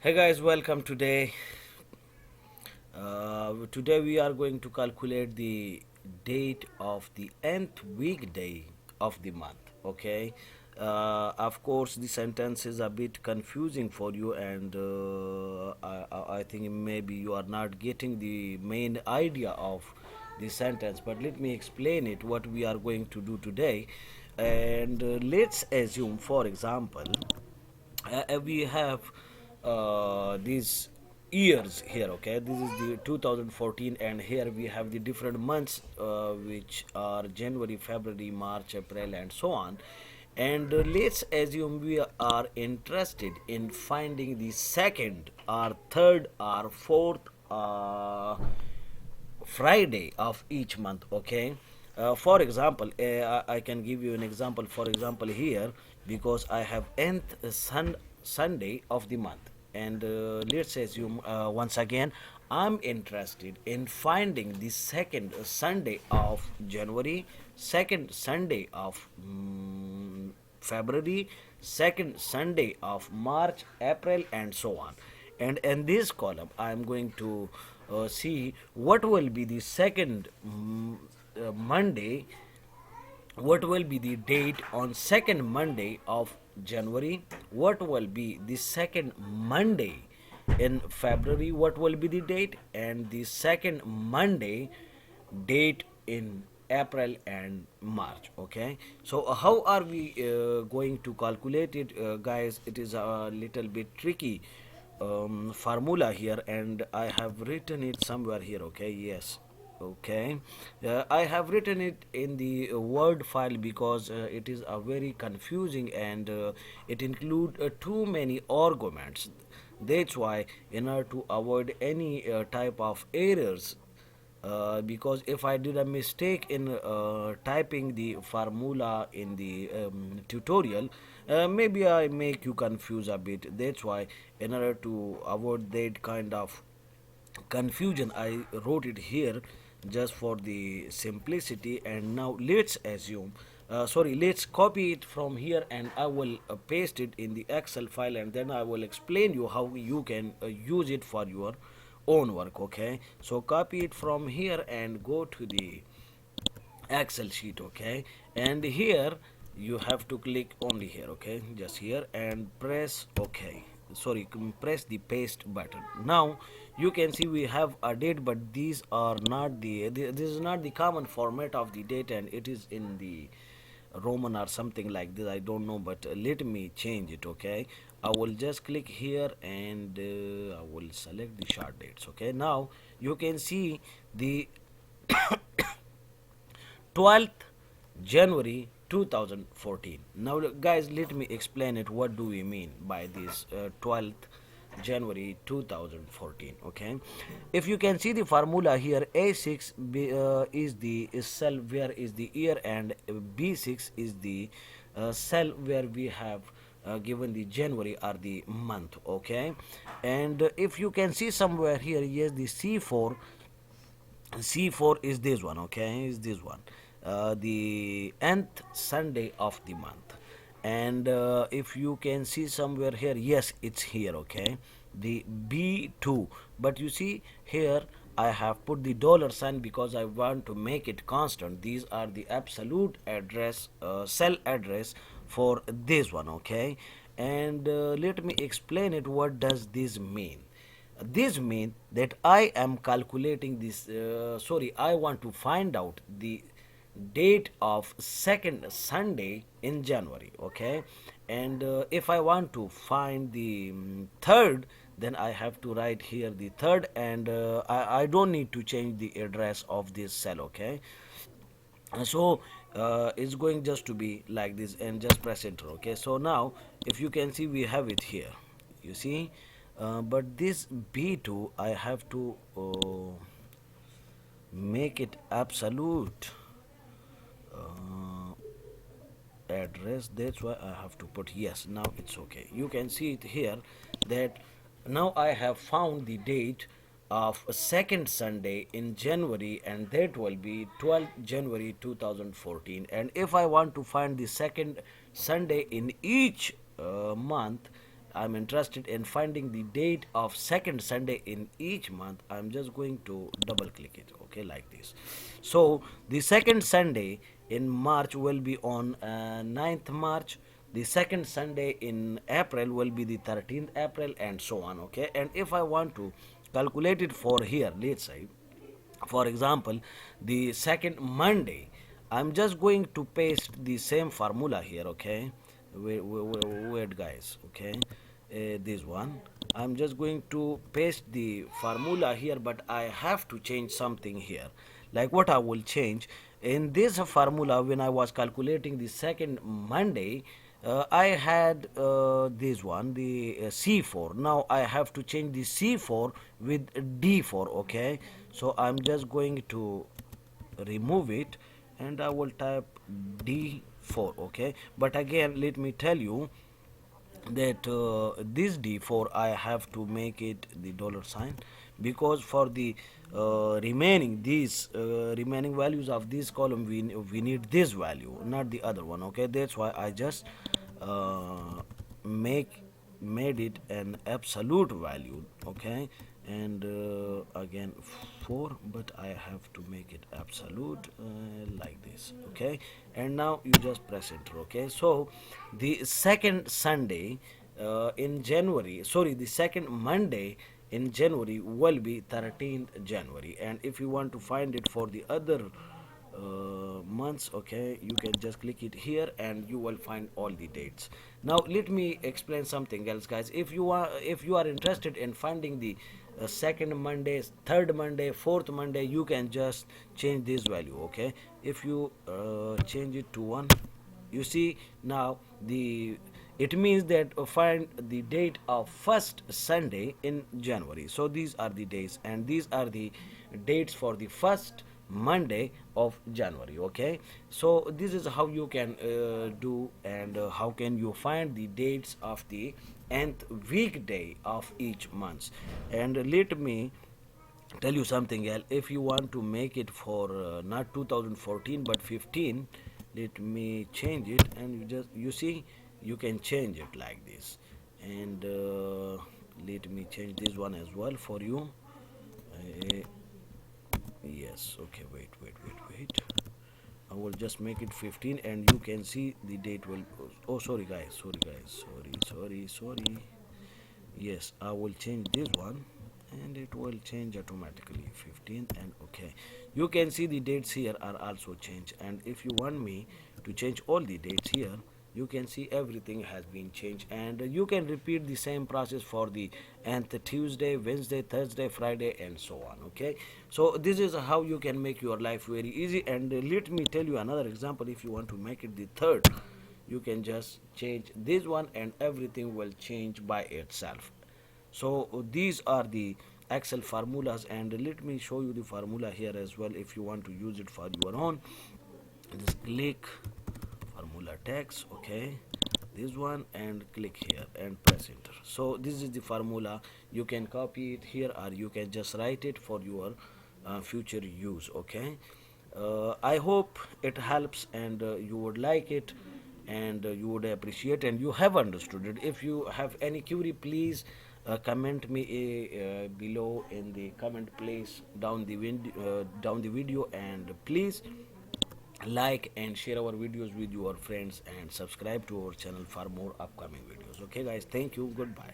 Hey guys, welcome today. Today we are going to calculate the date of the nth weekday of the month. Okay. Of course, the sentence is a bit confusing for you, and I think maybe you are not getting the main idea of the sentence. But let me explain it. What we are going to do today, and let's assume, for example, we have these years here. Okay, this is the 2014, and here we have the different months, which are January, February, March, April, and so on. And let's assume we are interested in finding the second or third or fourth Friday of each month. Okay. For example, I can give you an example. For example, here, because I have nth Sunday of the month, and let's assume once again I'm interested in finding the second Sunday of January, second Sunday of February, second Sunday of March, April, and so on. And in this column, I am going to see what will be the second Monday, what will be the date on second Monday of January, what will be the second Monday in February, what will be the date, and the second Monday date in April and March. Okay, so how are we going to calculate it, guys? It is a little bit tricky formula here, and I have written it somewhere here. Okay, yes. Okay, I have written it in the word file because it is a very confusing, and it include too many arguments. That's why, in order to avoid any type of errors, because if I did a mistake in typing the formula in the tutorial, maybe I make you confuse a bit. That's why, in order to avoid that kind of confusion, I wrote it here just for the simplicity. And now let's assume, let's copy it from here, and I will paste it in the Excel file, and then I will explain you how you can use it for your own work. Okay, so copy it from here and go to the Excel sheet. Okay, and here you have to click only here. Okay, just here, and press OK. Sorry, press the paste button. Now you can see we have a date, but these are not this is not the common format of the date, and it is in the Roman or something like this. I don't know, but let me change it. Okay, I will just click here, and I will select the short dates. Okay, now you can see the 12th January 2014. Now guys, let me explain it. What do we mean by this 12th January 2014? Okay, if you can see the formula here, A6 is the cell where is the year, and B6 is the cell where we have given the January or the month. Okay, and if you can see somewhere here, yes, the C4 is this one. Okay, is this one, the nth Sunday of the month. And if you can see somewhere here, yes, it's here. Okay, the B2, but you see here I have put the dollar sign because I want to make it constant. These are the absolute address, cell address for this one. Okay, and let me explain it. What does this mean? This means that I am calculating this, I want to find out the date of second Sunday in January. Okay, and if I want to find the third, then I have to write here the third, and I don't need to change the address of this cell. Okay, so it's going just to be like this, and just press enter. Okay, so now if you can see, we have it here, you see, but this B2 I have to make it absolute address. That's why I have to put yes. Now it's okay. You can see it here that now I have found the date of a second Sunday in January, and that will be 12th January 2014. And if I want to find the second Sunday in each month, I'm interested in finding the date of second Sunday in each month, I'm just going to double click it, okay, like this. So the second Sunday in March will be on 9th March. The second Sunday in April will be the 13th April, and so on, okay. And if I want to calculate it for here, let's say, for example, the second Monday, I'm just going to paste the same formula here, okay. Wait, guys, okay. This one, I'm just going to paste the formula here, but I have to change something here. Like what I will change in this formula, when I was calculating the second Monday, I had this one, the C4. Now I have to change the C4 with D4, okay. So I'm just going to remove it, and I will type D4, okay. But again, let me tell you that this D4 I have to make it the dollar sign, because for the remaining these remaining values of this column, we need this value, not the other one, okay. That's why I just uh, make made it an absolute value, okay. And again 4, but I have to make it absolute, like this, okay. And now you just press enter, okay. So the second Sunday in January, sorry, the second Monday in January will be 13th January. And if you want to find it for the other months, okay, you can just click it here and you will find all the dates. Now let me explain something else, guys. If you are interested in finding the second Monday, third Monday, fourth Monday, you can just change this value, okay. If you change it to 1, you see now the it means that find the date of first Sunday in January. So these are the days, and these are the dates for the first Monday of January, okay. So this is how you can do, and how can you find the dates of the nth weekday of each month. And let me tell you something else. If you want to make it for not 2014 but 15, let me change it, and you see you can change it like this. And let me change this one as well for you. uh, yes, okay, wait. I will just make it 15, and you can see the date will. Oh, sorry guys, sorry. Yes, I will change this one, and it will change automatically 15. And okay, you can see the dates here are also changed. And if you want me to change all the dates here, you can see everything has been changed. And you can repeat the same process for the nth Tuesday, Wednesday, Thursday, Friday, and so on, okay. So this is how you can make your life very easy. And let me tell you another example. If you want to make it the third, you can just change this one, and everything will change by itself. So these are the Excel formulas, and let me show you the formula here as well. If you want to use it for your own, just click formula text, okay, this one, and click here and press enter. So this is the formula. You can copy it here, or you can just write it for your future use, okay. I hope it helps, and you would like it, and you would appreciate, and you have understood it. If you have any query, please comment me below in the comment place down the video. And please like and share our videos with your friends, and subscribe to our channel for more upcoming videos, okay guys. Thank you, goodbye.